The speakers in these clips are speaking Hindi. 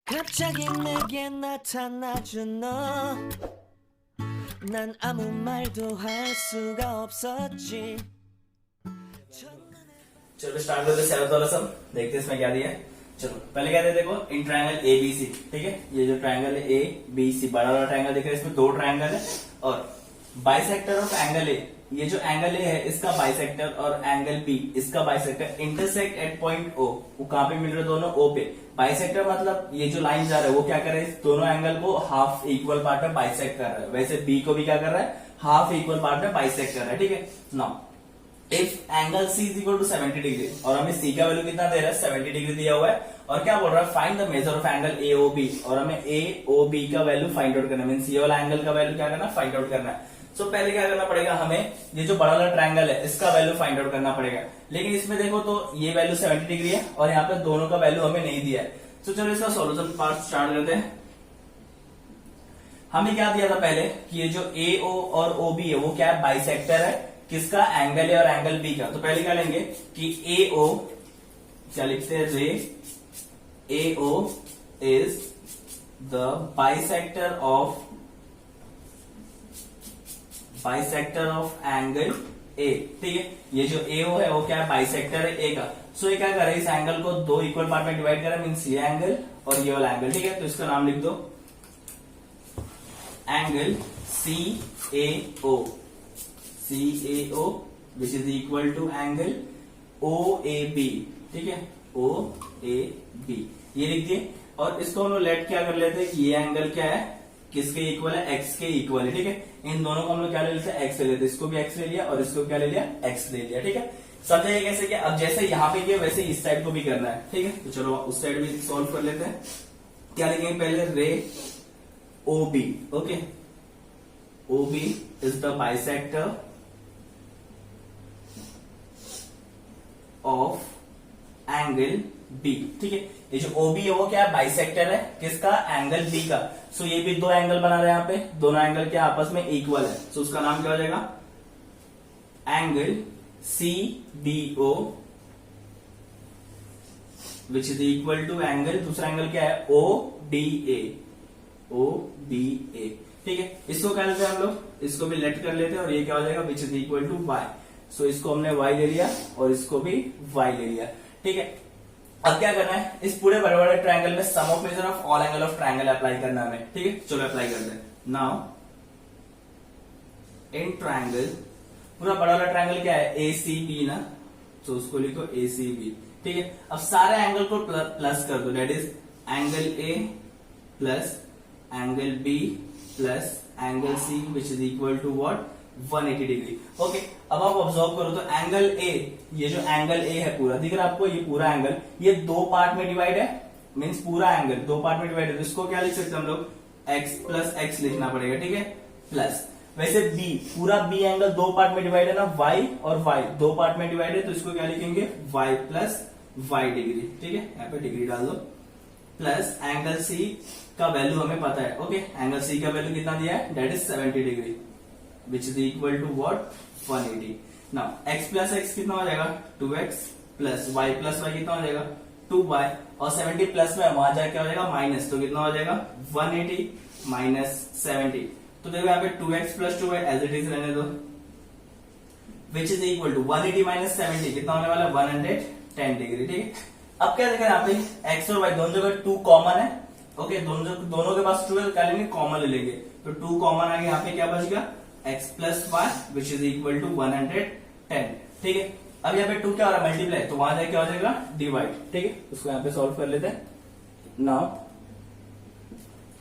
갑자기 내게 나타나준 너, 난 아무 말도 할 수가 없었지. चलो स्टार्ट करते सेवंथ वाला सम। देखते हैं इसमें क्या दिया है। चलो पहले क्या दिया देखो, in triangle A B C. ठीक है, ये जो ट्रायंगल है ए बी सी, बड़ा वाला ट्रायंगल दिख रहा है, इसमें दो ट्रायंगल है और बाइसेक्टर ऑफ एंगल ए, ये जो एंगल ए है इसका बाइसेक्टर और एंगल बी इसका bisector intersect at point O. वो कहां पे मिल रहे दोनों? ओ पे। बाइसेक्टर मतलब ये जो लाइन जा रहा है वो क्या कर रहा है, इस दोनों एंगल को हाफ इक्वल पार्ट में बाइसेक्ट कर रहा है। वैसे बी को भी क्या कर रहा है, हाफ इक्वल पार्ट में बाइसेक्ट कर रहा है। ठीक है, now if angle C is equal to 70 degree, और हमें सी का वैल्यू कितना दे रहा है, 70 डिग्री दिया हुआ है। और क्या बोल रहा है, find the measure of angle A O B, और हमें ए ओ बी का वैल्यू फाइंड आउट करना है, मीन ये वाला एंगल का वैल्यू क्या करना, फाइंड आउट करना है। सो पहले क्या करना पड़ेगा, हमें ये जो बड़ा वाला ट्रायंगल है इसका वैल्यू फाइंड आउट करना पड़ेगा। लेकिन इसमें देखो तो ये वैल्यू 70 डिग्री है और यहाँ पे दोनों का वैल्यू हमें नहीं दिया है। तो चलो इसका सोल्यूशन पार्ट स्टार्ट करते हैं। हमें क्या दिया था पहले कि ये जो ए ओ और ओ बी है वो क्या है, बाइसेक्टर है। किसका? एंगल ए और एंगल बी का। तो पहले क्या लेंगे कि ए ओ, क्या लिखते हैं, ray A O is the bisector of angle A. ठीक है, ये जो ए ओ है वो क्या है, बाइसेक्टर है ए का। सो ये क्या करे, इस एंगल को दो इक्वल पार्ट में डिवाइड करे, मीन्स ये एंगल और ये वाला एंगल। ठीक है, तो इसका नाम लिख दो angle C A O, CAO which is equal to angle OAB। ठीक है, OAB ये लिख दिए। और इसको हम लोग लेट क्या कर लेते हैं कि ये एंगल क्या है, किसके इक्वल है, एक्स के इक्वल है। ठीक है, इन दोनों को हम लोग क्या ले लेते हैं, एक्स ले लेते हैं। इसको भी एक्स ले लिया और इसको क्या ले लिया, एक्स ले लिया। ठीक है, समझे कैसे? क्या अब जैसे यहाँ पे किया वैसे इस साइड को भी करना है। ठीक है, तो चलो उस साइड भी सॉल्व कर लेते हैं। क्या लिखेंगे पहले, ray OB। Okay, OB is the bisector of angle B. ठीक है, ये जो OB है वो क्या है, बाइसेक्टर है किसका, एंगल बी का। सो ये भी दो एंगल बना रहे हैं यहाँ पे, दोनों एंगल क्या आपस में इक्वल है। सो उसका नाम क्या हो जाएगा, angle CBO which is equal to angle, दूसरा एंगल क्या है, ODA। ठीक है, इसको क्या लेते हैं हम लोग, इसको भी लेट कर लेते हैं और ये क्या हो जाएगा, which is equal to y. So इसको हमने y ले लिया और इसको भी y ले लिया। ठीक है, अब क्या करना है, इस पूरे बड़े बड़े ट्रायंगल में sum of measure of all angle of triangle apply करना है हमें। ठीक है, चलो अप्लाई करते हैं। नाउ इन ट्रायंगल, पूरा बड़ा वाला ट्रायंगल क्या है, ACB ना, तो उसको लिखो ACB। ठीक है, अब सारे एंगल को प्लस कर दो, that is angle A plus angle B plus angle C which is equal to what, 180 degree. Okay, अब आप ऑब्जर्व करो तो एंगल ए, ये जो एंगल ए है पूरा दिख रहा है आपको, ये पूरा एंगल ये दो पार्ट में डिवाइड है, मीन्स पूरा एंगल दो पार्ट में डिवाइड है। तो इसको क्या लिख सकते हैं हम लोग, x प्लस एक्स लिखना पड़ेगा। ठीक है, प्लस वैसे बी, पूरा बी एंगल दो पार्ट में डिवाइड है ना, y और y दो पार्ट में डिवाइड है, तो इसको क्या लिखेंगे, y प्लस वाई डिग्री। ठीक है, यहाँ पे डिग्री डाल दो, प्लस एंगल सी का वैल्यू हमें पता है। ओके, एंगल सी का वैल्यू कितना दिया है, that is 70 degree which is equal to what, 180। now x plus x कितना हो जाएगा, 2x plus y plus y कितना हो जाएगा, 2y, और 70 प्लस में वहां जाए क्या हो जाएगा, माइनस, तो कितना हो जाएगा, 180 माइनस 70। तो देखो यहाँ पे 2x plus 2y as it is रहने दो, which is equal to 180 minus 70 कितना होने वाला, 110 डिग्री। ठीक है, अब क्या देखा यहाँ पे, x और y दोनों जगह 2 कॉमन है। ओके, दोनों के पास 2 है, क्या लेंगे, कॉमन ले लेंगे, तो 2 कॉमन आ गया, यहाँ पे क्या बच गया, x plus y which is equal to 110। ठीक है, अब यहाँ पे 2 क्या हो रहा है, मल्टीप्लाई, तो वहां जाए क्या हो जाएगा, डिवाइड। ठीक है, उसको यहाँ पे सॉल्व कर लेते हैं। नाउ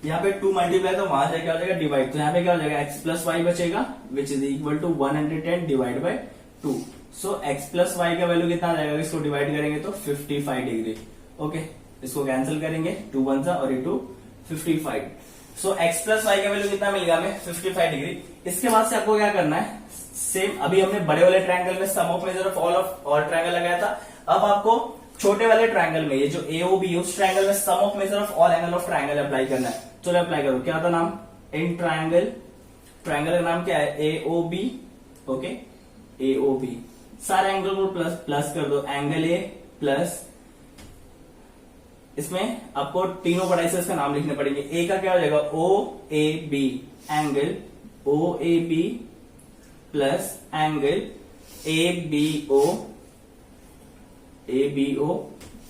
यहाँ पे 2 मल्टीप्लाई, तो वहां जाए क्या हो जाएगा, डिवाइड, तो यहाँ पे क्या हो जाएगा, x प्लस वाई बचेगा which is equal to 110 divide by 2। So x plus y का वैल्यू कितना आ जाएगा, इसको डिवाइड करेंगे तो 55 डिग्री। ओके, इसको कैंसिल करेंगे, 2 1 सा और 2 55। सो x प्लस वाई का वैल्यू कितना मिल गया हमें, 55 डिग्री। इसके बाद से आपको क्या करना है, सेम अभी हमने बड़े वाले ट्रायंगल में sum of measure of all triangle लगाया था, अब आपको छोटे वाले ट्रायंगल में ये जो AOB उस ट्रायंगल में sum of measure of all angle of triangle apply करना है। चलो अप्लाई करो, क्या था नाम, इन ट्रायंगल, ट्रायंगल का नाम क्या है, AOB। ओके, AOB, सारे एंगल को प्लस कर दो, एंगल A प्लस इसमें आपको तीनों बड़ाई से इसका नाम लिखने पड़ेंगे। ए का क्या हो जाएगा, O A B, angle O A B plus angle A B O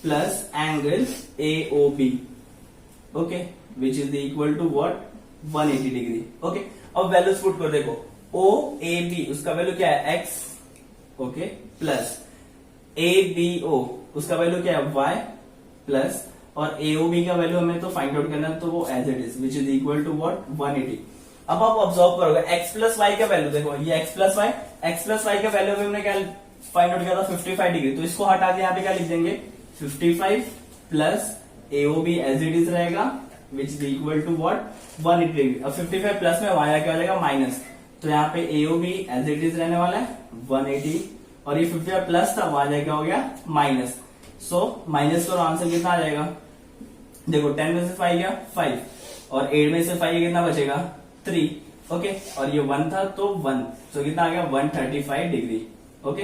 plus angle A O B, okay, which is equal to what 180 degree. Okay, अब वैल्यूज पुट कर देखो, ओ ए बी उसका वैल्यू क्या है x, okay, plus A B O उसका वैल्यू क्या है y प्लस, और AOB का वैल्यू हमें तो फाइंड आउट करना है, तो वो as it is which is equal to what 180। अब आप ऑब्जर्व करोगे x प्लस वाई का वैल्यू देखो, ये x प्लस वाई का वैल्यू हमने क्या फाइंड आउट किया था 55 डिग्री, तो इसको हटा के यहाँ पे क्या लिख देंगे 55 plus AOB as it is रहेगा which is equal to what 180 degree. अब 55 प्लस में y क्या हो जाएगा माइनस, तो यहाँ पे AOB एज इट इज रहने वाला है 180, और ये 55 प्लस था, वहां क्या हो गया माइनस। सो माइनस करो, आंसर कितना आ जाएगा, देखो 10 में से 5 गया 5, और 8 में से 5 कितना बचेगा 3, ओके, और ये 1 था तो 1, तो कितना आ गया 135 डिग्री। ओके,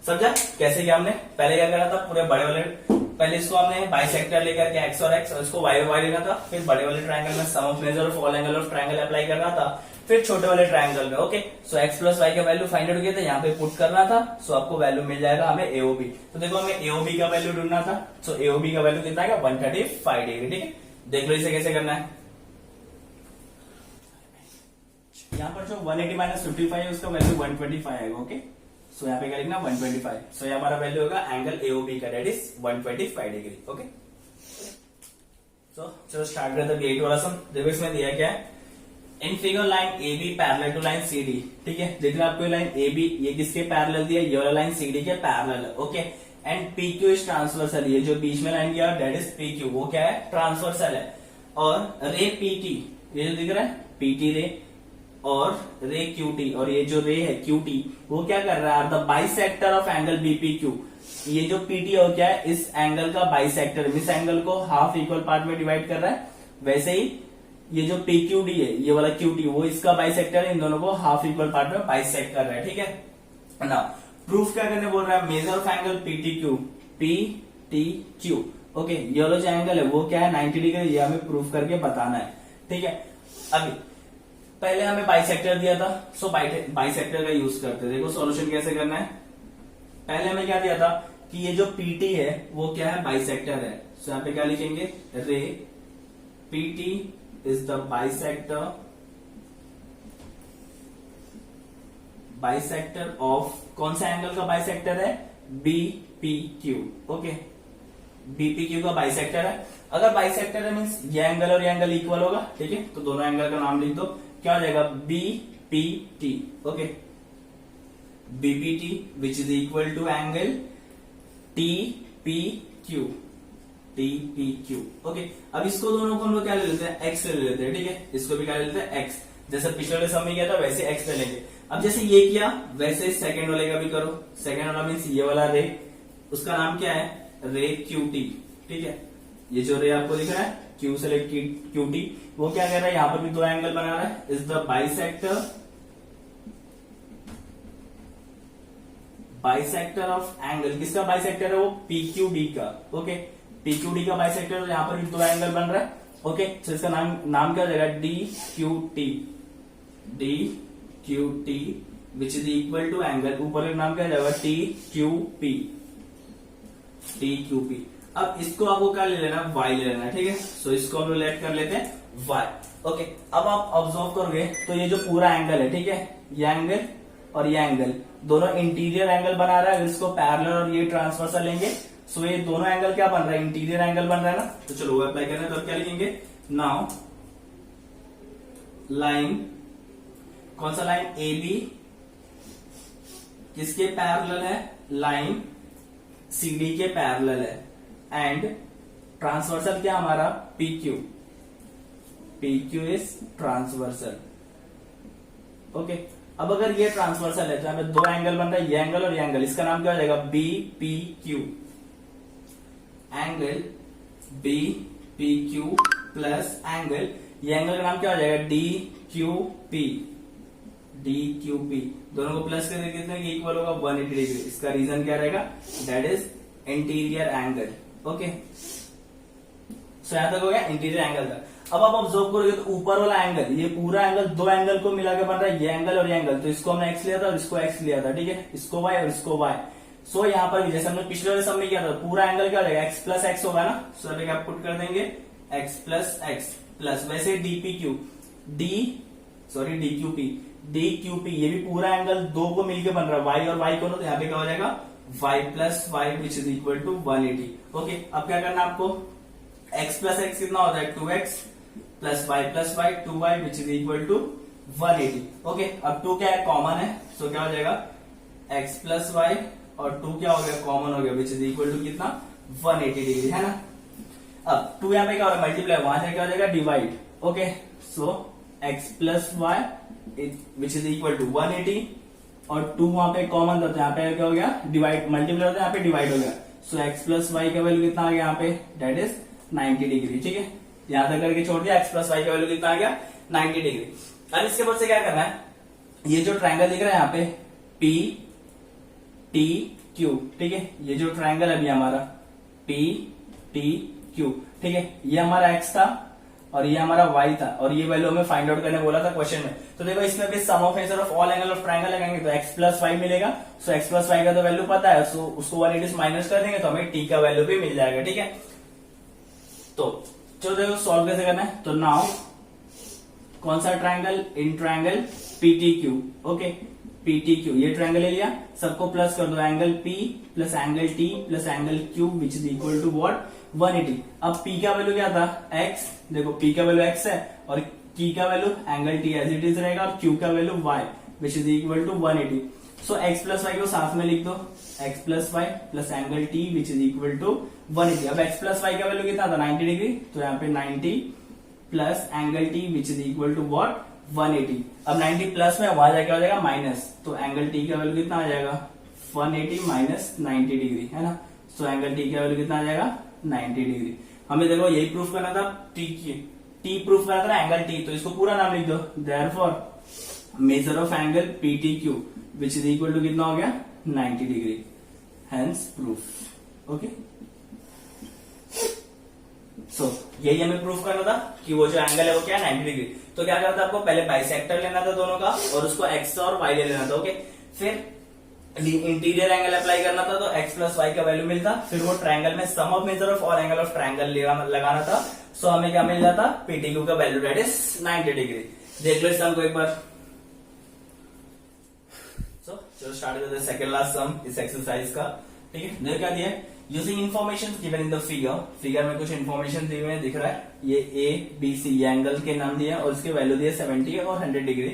समझा कैसे किया हमने, पहले क्या करा था पूरे बड़े वाले, पहले इसको हमने बाइसेक्टर लेकर के एक्स और इसको वाई और वाई लेना था, फिर बड़े वाले ट्रायंगल में sum of measure of all angle of triangle apply करना था, फिर छोटे वाले ट्रायंगल में। Okay, so x plus y का वैल्यू फाइंड आउट किया था, यहाँ पे पुट करना था, सो आपको वैल्यू मिल जाएगा हमें एओबी। तो देखो हमें एओबी का वैल्यू ढूंढना था, सो एओबी का वैल्यू कितना आएगा 135 डिग्री। ठीक है, देख लो इसे कैसे करना है। यहाँ पर जो 180 माइनस 55 है उसका वैल्यू 125 आएगा। ओके, सो यहाँ पे क्या लिखना 125, सो यहाँ हमारा वैल्यू होगा एंगल एओबी का, डेट इज 125 डिग्री। ओके, सो चलो स्टार्ट करते हैं 8 वाला सम। देखो इसमें दिया क्या है, in figure line A B parallel to line C D. ठीक है, देखना आपको लाइन ए बी ये किसके पैरेलल दिया, ये वाला लाइन सी डी के पैरेलल है। Okay, and P Q is transversal, ये जो बीच में लाइन दिया दैट इज पी क्यू, वो क्या है ट्रांसवर्सल है। और रे पी टी, ये जो दिख रहा है पी टी रे, और रे क्यू टी, और ये जो रे है क्यू टी, वो क्या कर रहा है the bisector of angle BP Q. ये जो पीटी है क्या है इस एंगल का बाइसेक्टर, इस एंगल को हाफ इक्वल पार्ट में डिवाइड कर रहा है। वैसे ही ये जो PQD है ये वाला QT वो इसका बाइसेक्टर है, इन दोनों को हाफ इक्वल पार्ट में बाइसेक्ट कर रहा है। ठीक है ना, प्रूफ क्या करने बोल रहा है, major of angle PTQ। Okay, ये वाला जो एंगल है वो क्या है 90 डिग्री, ये हमें प्रूफ करके बताना है। ठीक है, अभी पहले हमें बाइसेक्टर दिया था, सो बाइसेक्टर का यूज करते। देखो सॉल्यूशन कैसे करना है, पहले हमें क्या दिया था कि ये जो PT है वो क्या है बाइसेक्टर है, सो यहाँ पे क्या लिखेंगे रे PT is the bisector of कौन सा एंगल का बाइसेक्टर है BPQ। ओके, BPQ का बाइसेक्टर है। अगर बाइसेक्टर है मीन्स ये एंगल और ये एंगल इक्वल होगा। ठीक है, तो दोनों एंगल का नाम लिख दो, क्या हो जाएगा BPT। Okay, BPT which is equal to angle TPQ। Okay, अब इसको दोनों को हम लोग क्या ले लेते हैं x ले लेते हैं। ठीक है, इसको भी क्या ले लेते हैं x, जैसे पिछले वाले सम में किया था वैसे x ले लेंगे। अब जैसे ये किया वैसे सेकंड वाले का भी करो। सेकंड वाला मीन्स ये वाला रे, उसका नाम क्या है रे QT। ठीक है, ये जो रे आपको दिख रहा है Q से लेके QT, वो क्या कर रहा है यहाँ पर भी दो एंगल बना रहा है, is the bisector of angle, किसका बाइसेक्टर है वो PQD का। ओके, PQD का बाइसेक्टर, यहाँ पर भी दो एंगल बन रहा है। ओके, तो इसका नाम क्या हो जाएगा DQT which is equal to angle, ऊपर का नाम क्या हो जाएगा TQP। अब इसको आपको क्या ले लेना y ले लेना। ठीक है, सो इसको हम लोग लेट कर लेते हैं y। ओके, अब आप ऑब्जर्व करोगे तो ये जो पूरा एंगल है, ठीक है, ये एंगल और ये एंगल दोनों इंटीरियर एंगल बना रहा है। इसको पैरेलल और ये ट्रांसवर्सल लेंगे, सो ये दोनों एंगल क्या बन रहा है इंटीरियर एंगल बन रहा है ना। तो चलो वो अप्लाई करना है, तो क्या लिखेंगे नाउ लाइन, कौन सा लाइन AB किसके पैरेलल है, लाइन CD के पैरेलल है, एंड ट्रांसवर्सल क्या हमारा PQ इज ट्रांसवर्सल। ओके, अब अगर ये ट्रांसवर्सल है तो हमें दो एंगल बन रहा है, ये एंगल और ये एंगल, इसका नाम क्या हो जाएगा BPQ। Angle BPQ plus angle, ये एंगल का नाम क्या हो जाएगा DQP। डी क्यू पी, दोनों को प्लस करके कितने इक्वल होगा 180 डिग्री। इसका रीजन क्या रहेगा, that is interior angle. Okay, so यहां तक हो गया इंटीरियर एंगल का। अब आप ऑब्जर्व करोगे तो ऊपर वाला एंगल, ये पूरा एंगल दो एंगल को मिला के बन रहा है, ये एंगल और ये एंगल। तो इसको हमने एक्स लिया था और इसको एक्स लिया था, ठीक है, इसको वाई और इसको वाई। सो यहाँ पर भी जैसे हमने पिछले वाले सब में किया था, पूरा एंगल क्या हो जाएगा, एक्स प्लस एक्स होगा ना। सो अभी आप पुट कर देंगे एक्स प्लस एक्स प्लस, वैसे डीपीक्यू डीक्यूपी ये भी पूरा एंगल दो को मिलकर बन रहा है, वाई और वाई को, तो यहाँ पे क्या हो जाएगा y plus y which is equal to 180। Okay, अब क्या करना है आपको, एक्स प्लस एक्स कितना होता है 2x plus y 2y which is equal to 180। Okay, अब 2 क्या है, कॉमन है, सो क्या हो जाएगा x प्लस वाई और 2 क्या हो गया, कॉमन हो गया, विच इज इक्वल टू कितना 180 डिग्री, है ना। अब 2 यहाँ पे क्या हो रहा है, मल्टीप्लाई, वहां से क्या हो जाएगा divide. Okay, so x plus y which is equal to 180 और 2 वहां पे कॉमन था, तो यहाँ पे क्या हो गया डिवाइड, मल्टीप्लाई होता है, यहाँ पे डिवाइड हो गया। सो x प्लस वाई का वैल्यू कितना आ गया यहाँ पे, दैट इज 90 डिग्री, ठीक है, यहां तक करके छोड़ दिया। x प्लस वाई का वैल्यू कितना आ गया 90 डिग्री। अब इसके बाद से क्या करना है, ये जो ट्रायंगल दिख रहा है यहाँ पे P T Q, ठीक है, ये जो ट्रायंगल है अभी हमारा P T Q, ठीक है, ये हमारा x था और ये हमारा y था और ये वैल्यू हमें फाइंड आउट करने बोला था क्वेश्चन में। तो देखो इसमें भी sum of measure of all angle of triangle लगाएंगे तो x प्लस वाई मिलेगा। सो x प्लस वाई का तो वैल्यू पता है, सो उसको 180 से माइनस कर देंगे तो हमें t का वैल्यू भी मिल जाएगा, ठीक है। तो चलो देखो सॉल्व कैसे करना है। तो नाउ कौन सा triangle, in triangle PTQ, okay, PTQ ये ट्रायंगल ले लिया, सबको प्लस कर दो, angle P plus angle T plus angle Q which is equal to what 180। अब P का वैल्यू क्या था x, देखो P का वैल्यू x है और T का value angle T as it is रहेगा और Q का value y which is equal to 180। So x plus y को साथ में लिख दो, x plus y plus angle T which is equal to 180। अब x प्लस वाई का वैल्यू कितना था 90 डिग्री, तो यहाँ पे 90 plus angle T which is equal to what 180। अब 90 प्लस में वहां जाके हो जाएगा माइनस, तो एंगल T का वैल्यू कितना आ जाएगा 180 माइनस 90 डिग्री, है ना। सो एंगल T का वैल्यू कितना आ जाएगा 90 डिग्री। हमें देखो यही प्रूफ करना था, T प्रूफ करना था एंगल T, तो इसको पूरा नाम लिख दो, therefore measure of angle PTQ which is equal to कितना हो गया 90 degree, hence proof. Okay, so यही हमें प्रूफ करना था कि वो जो एंगल है वो क्या है 90 डिग्री। तो क्या करना था आपको, पहले बाइसेक्टर लेना था दोनों का और उसको x और y ले लेना था। ओके, फिर इंटीरियर एंगल अप्लाई करना था, तो x प्लस वाई का वैल्यू मिलता, फिर वो ट्रायंगल में sum of measure of all angle of triangle लगाना था। सो हमें क्या मिल जाता PTQ का वैल्यू दैट इज 90 डिग्री। देख लो इस सम को एक बार। सो चलो स्टार्ट करते हैं सेकंड लास्ट सम इस एक्सरसाइज का, ठीक है। देखो क्या दिया है, using information given in the figure में कुछ इन्फॉर्मेशन दी हुई है, दिख रहा है ये ABC ये एंगल के नाम दिए और इसके वैल्यू दिए 70 और 100 degree.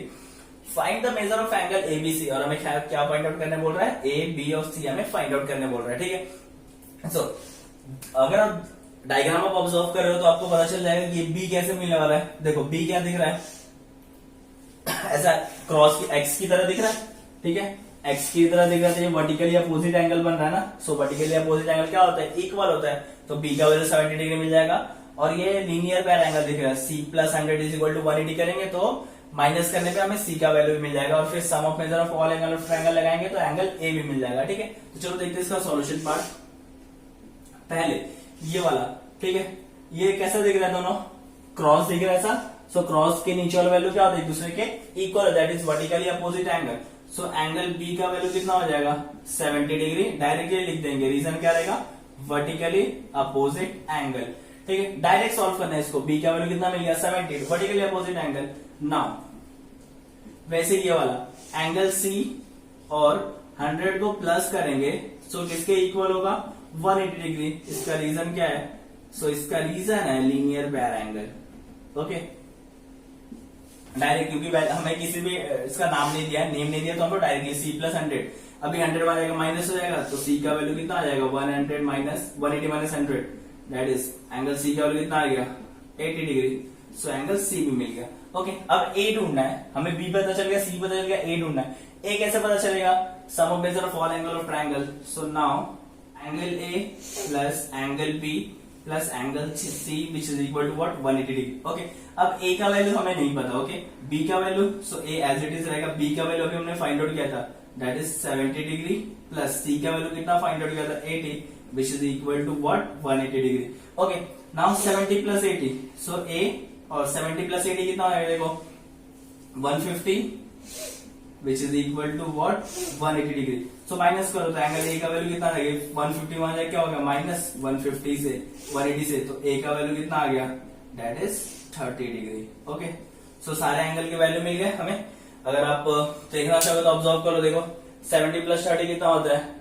Find the measure of angle ABC, और हमें क्या फाइंड आउट करने बोल रहा है, A B और C हमें फाइंड आउट करने बोल रहा है, ठीक है। सो अगर आप डायग्राम आप ऑब्जर्व कर रहे हो तो आपको पता चल जाएगा कि ये B कैसे मिलने वाला है। देखो B क्या दिख रहा है, ऐसा क्रॉस की x की तरह दिख रहा है, ठीक है, x की तरह दिख रहा है, तो ये वर्टिकली अपोजिट एंगल बन रहा है ना। सो वर्टिकली अपोजिट एंगल क्या होता है, इक्वल होता है, तो B का वैल्यू 70 डिग्री मिल जाएगा। और ये लीनियर पैर एंगल दिख रहा है, C plus 100 is equal to 180 करेंगे तो माइनस करने पे हमें C का वैल्यू भी मिल जाएगा और फिर sum of measure of all angle of triangle लगाएंगे तो एंगल A भी मिल जाएगा, ठीक है। तो चलो देखते हैं इसका सॉल्यूशन पार्ट। पहले ये वाला, ठीक है, ये कैसा दिख रहा है, दोनों क्रॉस दिख रहा है ऐसा। सो क्रॉस के नीचे वाला वैल्यू क्या होता है, एक दूसरे के equal, that is vertically opposite angle. So angle B का वैल्यू कितना हो जाएगा 70 डिग्री, डायरेक्टली लिख देंगे, रीजन क्या रहेगा वर्टिकली अपोजिट एंगल, ठीक है। डायरेक्ट सॉल्व करना है इसको, B का वैल्यू कितना मिल गया 70, वर्टिकली अपोजिट एंगल। नाउ वैसे ये वाला एंगल C और 100 को प्लस करेंगे, सो किसके इक्वल होगा 180 डिग्री। इसका रीजन क्या है, सो इसका रीजन है लीनियर पैर एंगल, ओके। डायरेक्ट क्योंकि हमें किसी भी इसका नाम नहीं दिया, नेम नहीं दिया, तो हमको डायरेक्टली C प्लस 100, अभी 100 आ जाएगा माइनस हो जाएगा, तो C का वैल्यू कितना आ जाएगा 100 minus 180 minus 100, that is angle C का वैल्यू कितना आ गया 80 डिग्री। सो एंगल C भी मिल गया, ओके। अब A ढूंढना है, हमें B पता चल गया, C पता चल गया, A ढूंढना है। A कैसे पता चलेगा, sum of measure of all angle of triangle. So now angle A plus angle B plus angle C which is equal to what 180 degree. Okay, अब ए का वैल्यू हमें नहीं पता। ओके, बी का value, so A as it is रहेगा। बी का वैल्यू अभी हमने फाइंड आउट किया था, that is 70 degree, plus C का वैल्यू कितना फाइंड आउट किया था 80 विच is equal to what 180 degree. Okay, now 70 plus 80, so ए और 70 प्लस 80 कितना आएगा देखो 150 which is equal to what 180 degree. So minus करो तो एंगल ए का वैल्यू कितना आ गया 150, वहां जाके क्या होगा माइनस 150 से 180 से, तो ए का वैल्यू कितना आ गया दैट इज 30 डिग्री। ओके, सो सारे एंगल के वैल्यू मिल गए हमें। अगर आप देखना चाहो तो ऑब्जर्व करो, देखो 70 प्लस 30 कितना होता है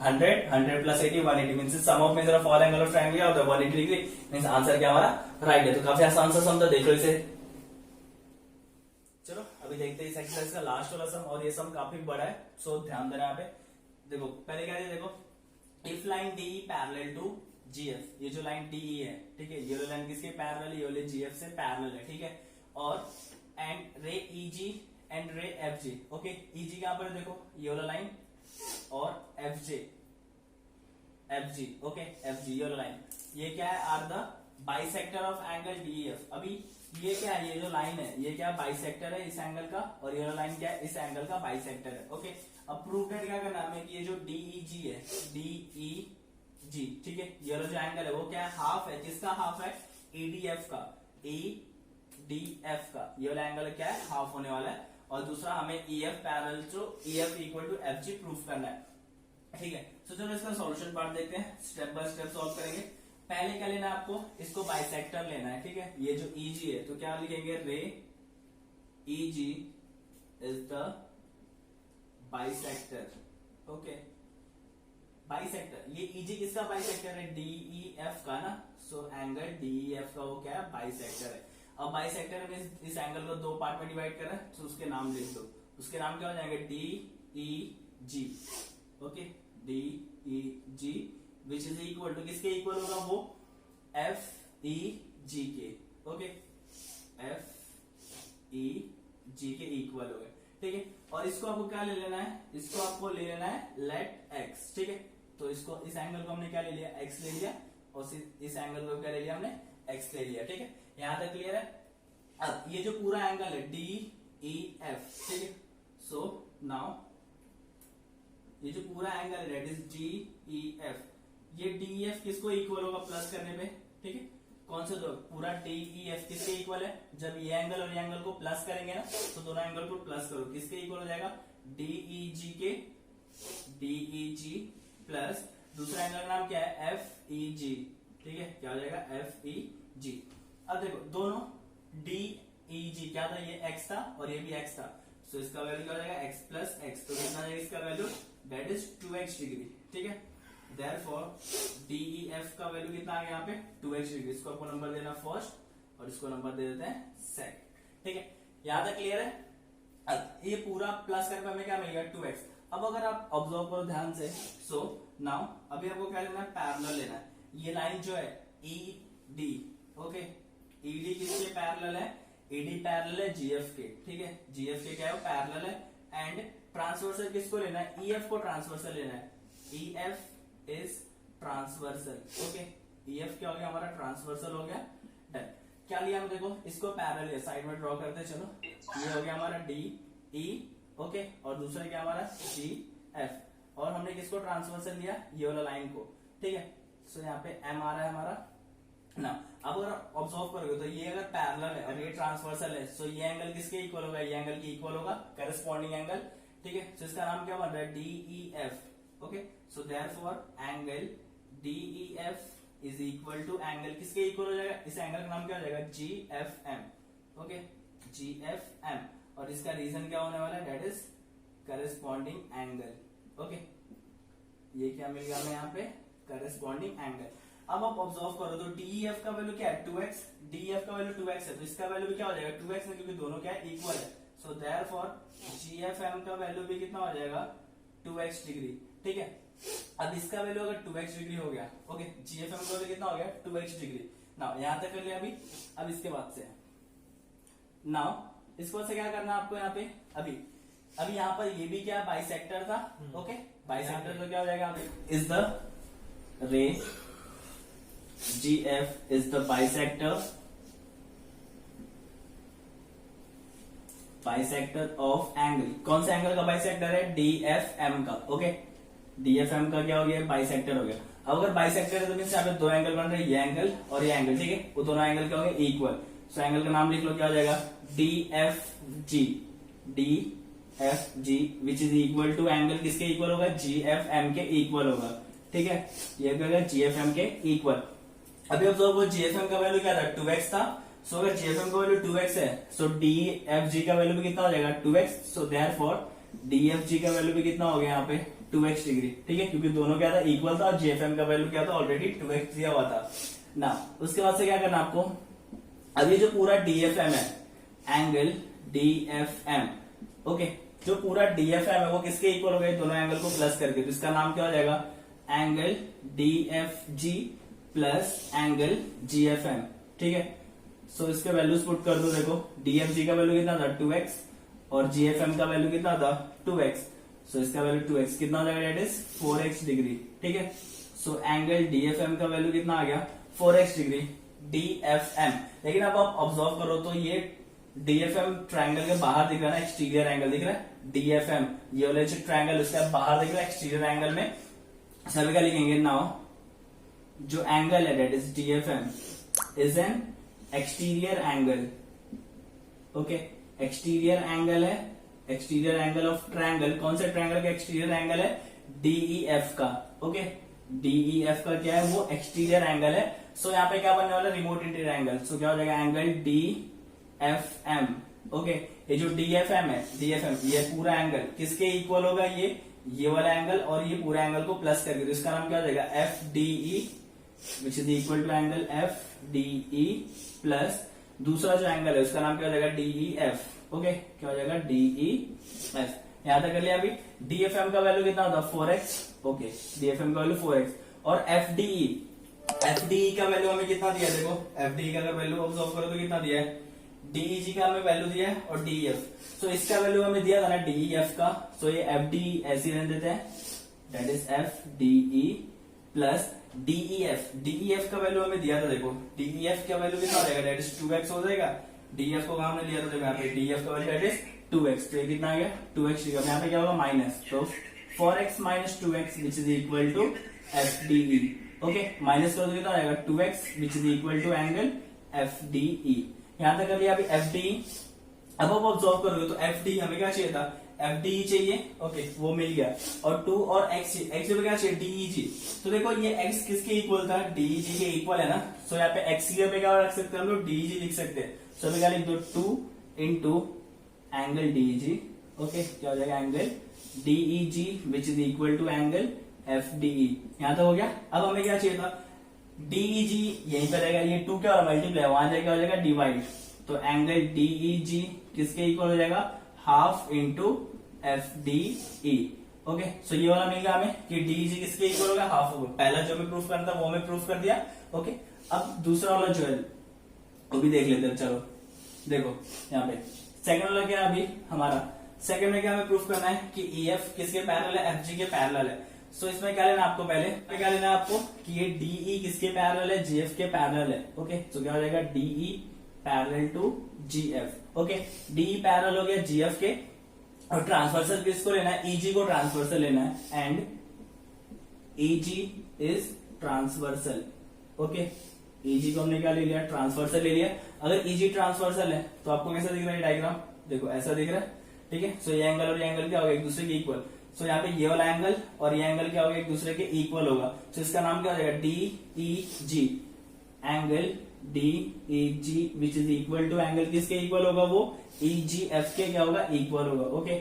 100, 100 plus 80 180 means sum of measure of all angle of triangle क्या होता है 180 डिग्री। मींस आंसर क्या हमारा राइट है। तो काफी आसान सा सम था, देख लो इसे। चलो अभी देखते हैं इस एक्सरसाइज का लास्ट वाला सम, और ये सम काफी बड़ा है, सो ध्यान देना यहाँ पे। देखो पहले क्या है, देखो if line D parallel to GF, ये जो लाइन डी है, ठीक है, ये लाइन किसके पैरेलल है, ये वाले जीएफ से पैरेलल है, ठीक है, और and ray EG and ray F G. Okay, EG कहां पर देखो ये वाला लाइन, और F J F G, okay F G ये वाला लाइन, ये क्या है are the bisector of angle DEF. अभी ये क्या है, ये जो लाइन है ये क्या बाइसेक्टर है इस एंगल का, और ये वाला लाइन क्या है इस एंगल का बाइसेक्टर है। ओके, अब प्रूव करके क्या करना है, कि ये जो डीईजी है डीईजी, ठीक है, ये वाला जो एंगल है वो क्या है हाफ है, किसका हाफ है ईडीएफ का, ईडीएफ का, ये वाला एंगल क्या है हाफ होने वाला है। और दूसरा हमें EF parallel to EF equal to FG proof करना है, ठीक है। तो चलो इसका सॉल्यूशन पार्ट देखते हैं, स्टेप बाय स्टेप सॉल्व करेंगे। पहले क्या लेना है आपको, इसको बाइसेक्टर लेना है, ठीक है, ये जो ईजी है तो क्या लिखेंगे रे easy is the bisector. Okay, bisector, ये ईजी किसका बाइसेक्टर है डीईएफ का ना, सो एंगल डीईएफ का वो क्या है बाइसेक्टर है। अब बाइसेक्टर में इस एंगल को दो पार्ट में डिवाइड कर रहा है, तो उसके नाम लिख दो, उसके नाम क्या हो जाएंगे DEG. Okay, DEG which is equal to किसके इक्वल होगा वो एफ ई जी के। ओके, एफ ई जी के इक्वल हो गए, ठीक है। और इसको आपको क्या ले लेना है, इसको आपको ले लेना है लेट एक्स, ठीक है। तो इसको इस एंगल को हमने क्या ले लिया एक्स ले लिया, और इस एंगल को क्या ले लिया हमने एक्स ले लिया, ठीक है। यहां तक क्लियर है। अब ये जो पूरा एंगल है डी ई एफ, ठीक है, सो नाउ ये जो पूरा एंगल है that is D E F, ये डी एफ किसको इक्वल होगा प्लस करने पे, ठीक है, कौन से दो पूरा डी ई एफ किसके इक्वल है, जब ये एंगल और ये एंगल को प्लस करेंगे ना, तो दोनों एंगल को प्लस करो, किसके इक्वल हो जाएगा डीईजी के, डीईजी प्लस दूसरा एंगल का नाम क्या है एफ ई जी, ठीक है, क्या हो जाएगा एफ ई जी। अब देखो दोनों डी ई जी क्या था, ये एक्स था और ये भी एक्स था, सो इसका वैल्यू क्या हो जाएगा एक्स प्लस एक्स, तो कितना जाएगा इसका value that is 2x degree, ठीक है। देयरफॉर डीईएफ का वैल्यू कितना आ गया यहाँ पे 2x डिग्री। इसको आपको नंबर देना फर्स्ट और इसको नंबर दे देते हैं सेकंड, ठीक है। यहां तक क्लियर है। अब ये पूरा प्लस करके हमें क्या मिल गया 2x। अब अगर आप ऑब्जर्व करो ध्यान से, सो नाउ अभी आपको क्या लेना है पैरेलल लेना है। ये लाइन जो है ई डी, ओके, ईडी किसके पैरेलल है, ईडी पैरेलल है जीएफ के, ठीक है, जीएफ के क्या है पैरेलल है। एंड ट्रांसवर्सल किसको लेना है, ईएफ को ट्रांसवर्सल लेना है, EF is transversal, okay, EF क्या हो गया हमारा ट्रांसवर्सल हो गया, डन। क्या लिया हम देखो इसको पैरेलल है, साइड में ड्रॉ करते हैं, चलो ये हो गया हमारा डी ई, ओके, और दूसरा क्या हमारा जी एफ, और हमने किसको ट्रांसवर्सल लिया ये वाला लाइन को, ठीक है। सो यहाँ पे एम आ रहा है हमारा ना। अब अगर ऑब्जर्व करोगे तो ये अगर पैरेलल है और ये ट्रांसवर्सल है, सो ये एंगल किसके इक्वल होगा, ये एंगल की इक्वल होगा करस्पॉन्डिंग एंगल, ठीक है। सो इसका नाम क्या बन रहा है DEF, okay. So therefore angle DEF is equal to angle किसके इक्वल हो जाएगा, इस एंगल का नाम क्या हो जाएगा जीएफएम, ओके, जीएफएम, और इसका रीजन क्या होने वाला है that is corresponding angle, okay. ये क्या मिल गया हमें यहाँ पे करस्पॉन्डिंग एंगल। अब आप ऑब्जर्व करो तो डीईएफ का वैल्यू क्या है 2x, डीईएफ का वैल्यू 2x है, तो इसका वैल्यू भी क्या हो जाएगा 2x है, क्योंकि दोनों क्या है इक्वल है। सो देयरफॉर जीएफएम का वैल्यू भी कितना हो जाएगा 2x डिग्री, ठीक है। अब इसका वैल्यू अगर 2x डिग्री हो गया, ओके, जीएफएम का वैल्यू कितना हो गया 2x डिग्री। नाउ यहां तक कर लिया अभी। अब इसके बाद से नाउ इसके बाद से क्या करना है आपको यहाँ पे, अभी यहाँ पर ये भी क्या बाइसेक्टर था, ओके, बाइसेक्टर तो क्या हो जाएगा इज द रे GF is the bisector of angle. कौन सा एंगल का बाइसेक्टर है? DFM का. ओके, DFM का क्या हो गया? बाइसेक्टर हो गया. अब अगर बाइसेक्टर है तो मीन्स यहाँ पे दो एंगल बन रहे हैं, ये एंगल और ये एंगल. ठीक है, वो दोनों एंगल क्या हो गए? इक्वल. सो एंगल का नाम लिख लो, क्या हो जाएगा? DFG which is equal to angle किसके इक्वल होगा? GFM के इक्वल होगा. ठीक है, ये क्या होगा? GFM के इक्वल. अभी अब वो GFM का वैल्यू क्या था? 2x था. सो अगर GFM का वैल्यू 2x है, सो DFG का वैल्यू भी कितना हो जाएगा? 2x. सो देयरफॉर DFG का वैल्यू भी कितना हो गया यहाँ पे? 2x degree. ठीक है, क्योंकि दोनों क्या था? इक्वल था. और GFM का वैल्यू क्या था? ऑलरेडी 2x दिया हुआ था ना. उसके बाद से क्या करना आपको? अब ये जो पूरा DFM है, एंगल DFM, ओके, जो पूरा DFM है वो किसके इक्वल हो गए? दोनों एंगल को प्लस करके. तो इसका नाम क्या हो जाएगा? Angle DFG plus angle GFM. ठीक है, सो इसके वैल्यूज पुट कर दो. देखो, DFG का वैल्यू कितना था? 2x. और GFM का वैल्यू कितना था? 2x. सो इसका वैल्यू 2x कितना हो जाएगा? That is 4x degree. ठीक है, सो एंगल DFM का वैल्यू कितना आ गया? 4x degree. DFM. लेकिन अब आप ऑब्जर्व करो तो ये DFM ट्रायंगल के बाहर दिख रहा है ना, एक्सटीरियर एंगल दिख रहा है. DFM ये वाला जो ट्रायंगल उसके बाहर दिख रहा है एक्सटीरियर एंगल में. सभी का लिखेंगे नाउ, जो एंगल है that is DFM is an exterior angle. Okay, exterior angle है. Exterior angle of triangle. कौन से ट्रायंगल का एक्सटीरियर एंगल है? DEF का. ओके, DEF का क्या है? वो एक्सटीरियर एंगल है. सो यहाँ पे क्या बनने वाला? Remote interior angle. सो क्या हो जाएगा? Angle DFM. ओके, ये जो DFM है, DFM ये पूरा एंगल किसके इक्वल होगा? ये वाला एंगल और ये पूरा एंगल को प्लस करके. तो इसका नाम क्या हो जाएगा? FDE which is equal to angle FDE plus दूसरा जो एंगल है उसका नाम क्या हो जाएगा? DEF. ओके, क्या हो जाएगा? DEF. यहां तक कर लिया. अभी DFM का वैल्यू कितना होता? 4x. ओके, DFM का वैल्यू 4x. और FDE का वैल्यू हमें कितना दिया? देखो, FDE का अगर वैल्यू ऑब्जर्व करो तो कितना दिया है? DEG का हमें वैल्यू दिया है और DEF. सो इसका वैल्यू हमें दिया था ना DEF का. सो ये FDE ऐसे रहने देते हैं, that is FDE plus DEF का वैल्यू हमें दिया था. देखो, DEF का वैल्यू कितना हो जाएगा? दैट इज 2x हो जाएगा. DEF को हमने लिया था, देखो यहाँ पे DEF का वैल्यू दैट इज 2x. तो ये कितना आ गया? 2x. यहाँ पे क्या होगा? माइनस. तो 4x minus 2x which is equal to FDE. Okay, minus कर दो कितना आएगा? 2x which is equal to angle FDE. यहां तक कर लिया. अभी FDE अब आप ऑब्जर्व करोगे तो FDE हमें क्या चाहिए था? FDE चाहिए. ओके, वो मिल गया. और 2 और x पे क्या चाहिए? DEG. तो देखो, ये x किसके इक्वल था? DEG के इक्वल है ना. सो यहाँ पे x की पे क्या रख सकते हैं हम लोग? DEG लिख सकते हैं. सो अभी क्या लिख दो? 2 इंटू एंगल DEG. ओके, क्या हो जाएगा? Angle DEG which is equal to angle FDE. यहां तक हो गया. अब हमें क्या चाहिए था? DEG यहीं पर रहेगा. ये 2 क्या होगा? मल्टीप्लाई. वहां जाएगा, हो जाएगा डिवाइड. तो एंगल DEG किसके इक्वल हो जाएगा? Half into FDE. ओके, सो ये वाला मिल गया हमें कि DEG किसके इक्वल होगा? हाफ होगा. पहला जो हमें प्रूफ करना था वो हमें प्रूफ कर दिया. ओके, अब दूसरा वाला जो है वो भी देख लेते हैं. चलो देखो, यहाँ पे सेकंड वाला क्या है? अभी हमारा सेकंड में क्या हमें प्रूफ करना है कि EF किसके पैरेलल है? FG के पैरेलल है. सो इसमें क्या लेना आपको? पहले क्या लेना है आपको कि ये DE किसके पैरेलल है? GF के पैरेलल है. ओके, सो क्या हो जाएगा? DE parallel to GF. Okay, DE parallel हो गया GF के. और ट्रांसवर्सल किसको लेना है? EG को ट्रांसवर्सल लेना है. And EG is transversal. Okay, EG को हमने क्या ले लिया? ट्रांसवर्सल ले लिया. अगर EG ट्रांसवर्सल है तो आपको कैसा दिख रहा है डायग्राम? देखो, ऐसा दिख रहा है. ठीक है, सो ये एंगल और ये एंगल क्या होगा? एक दूसरे के इक्वल. सो यहाँ पे ये वाला एंगल और ये एंगल क्या होगा? एक दूसरे के इक्वल होगा. सो इसका नाम क्या हो जाएगा? DEG. Angle DEG which is equal to angle किसके इक्वल होगा? वो EGF के क्या होगा? इक्वल होगा. Okay,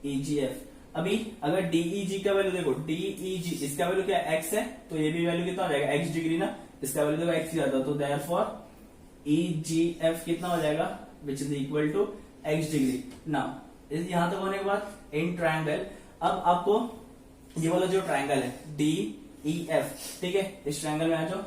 EGF. अभी अगर DEG का वैल्यू देखो, DEG इसका वैल्यू क्या x है, तो ये भी वैल्यू कितना हो जाएगा? x डिग्री ना. इसका वैल्यू देखो x ही आता. तो देयरफॉर EGF कितना हो जाएगा? Which is equal to x degree. Now यहां तक होने के बाद इन ट्रायंगल, अब आपको ये वाला जो ट्रायंगल है DEF, ठीक है, इस ट्रायंगल में आ जाओ.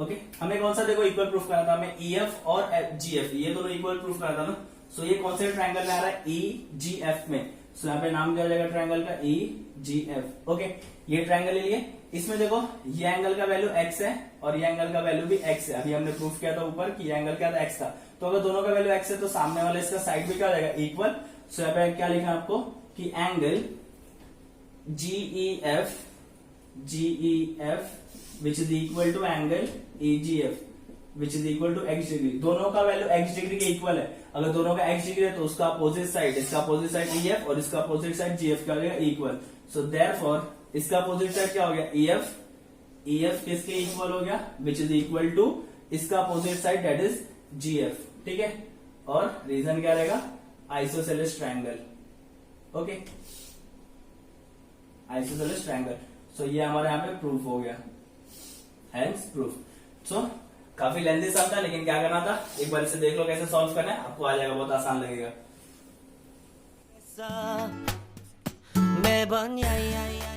ओके, हमें कौन सा देखो इक्वल प्रूफ करना था? हमें EF और GF ये दोनों इक्वल प्रूफ करना था ना. सो ये कौन से ट्रायंगल में आ रहा है? EGF में. सो यहाँ पे नाम क्या हो जाएगा ट्रायंगल का, EGF। ओके, ये ट्रायंगल ले लिए। इसमें देखो ये एंगल का वैल्यू x है और ये एंगल का वैल्यू भी x है। अभी हमने प्रूफ किया था ऊपर कि ये एंगल क्या था, x था। तो अगर दोनों का वैल्यू x है तो सामने वाले इसका साइड भी क्या हो जाएगा, इक्वल। सो यहाँ पे क्या लिखा है आपको कि angle GEF which is equal to angle EGF which is equal to x degree. दोनों का वैल्यू x डिग्री के इक्वल है। अगर दोनों का x डिग्री है तो उसका अपोजिट साइड, इसका अपोजिट साइड EF और इसका अपोजिट साइड GF क्या हो जाएगा, इक्वल। सो देयरफॉर इसका अपोजिट साइड क्या हो गया, EF किसके इक्वल हो गया, विच इज इक्वल टू इसका opposite side that is GF। ठीक है, और रीजन क्या रहेगा, isosceles triangle. Okay, isosceles triangle. So ये हमारे यहाँ पे प्रूफ हो गया, हेंस प्रूफ। सो काफी लेंथी सम था, लेकिन क्या करना था, एक बार इसे देख लो कैसे सॉल्व करना है, आपको आ जाएगा, बहुत आसान लगेगा। 매번 야야야